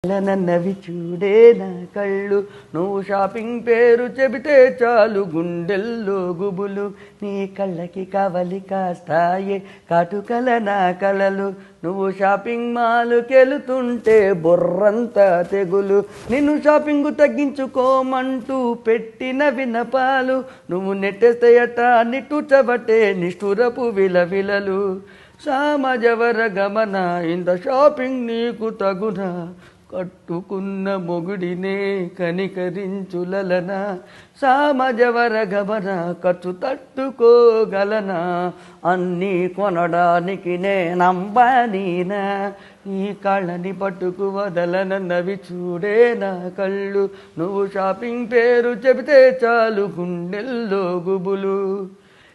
నన్నవి చూడే నా కళ్ళు నువ్వు షాపింగ్ పేరు చెబితే చాలు గుండెల్లో గుబులు నీ కళ్ళకి కవలి కాస్తాయే కాటుకల నా కలలు నువ్వు షాపింగ్ మాలుకెళ్తుంటే బుర్రంతా తెగులు నిన్ను షాపింగ్ తగ్గించుకోమంటూ పెట్టిన వినపాలు నువ్వు నెట్టేస్తేయట నిట్టుచబట్టే నిష్ఠురపు విలవిలలు సామజవర గమన ఇంత షాపింగ్ నీకు తగునా కట్టుకున్న మొగుడినే కనికరించులలనా సామజవర గమన ఖర్చు తట్టుకోగలనా అన్నీ కొనడానికి నేనంబానీనా ఈ కాళ్ళని పట్టుకు వదలనన్నవి చూడే నా కళ్ళు నువ్వు షాపింగ్ పేరు చెబితే చాలు గుండెల్లో గుబులు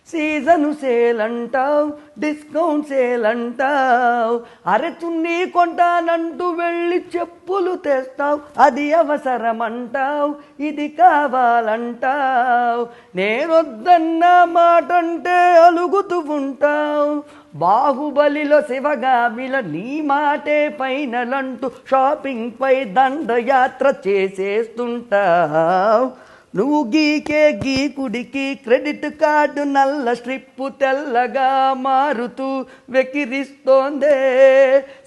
సీజను సేల్ అంటావు డిస్కౌంట్ సేల్ అంటావు అరె చున్నీ కొంటానంటూ వెళ్ళి చెప్పులు తెస్తావు అది అవసరమంటావు ఇది కావాలంటావు నేనొద్దన్న మాట అంటే అలుగుతూ ఉంటావు బాహుబలిలో శివగామిల నీ మాటే ఫైనలంటూ షాపింగ్ పై దండయాత్ర చేసేస్తుంటావు నువ్వు గీకే గీకుడికి క్రెడిట్ కార్డు నల్ల స్ట్రిప్పు తెల్లగా మారుతూ వెకిరిస్తోందే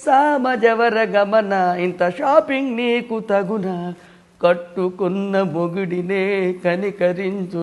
సామజవర గమన ఇంత షాపింగ్ నీకు తగునా కట్టుకున్న మొగుడినే కనికరించు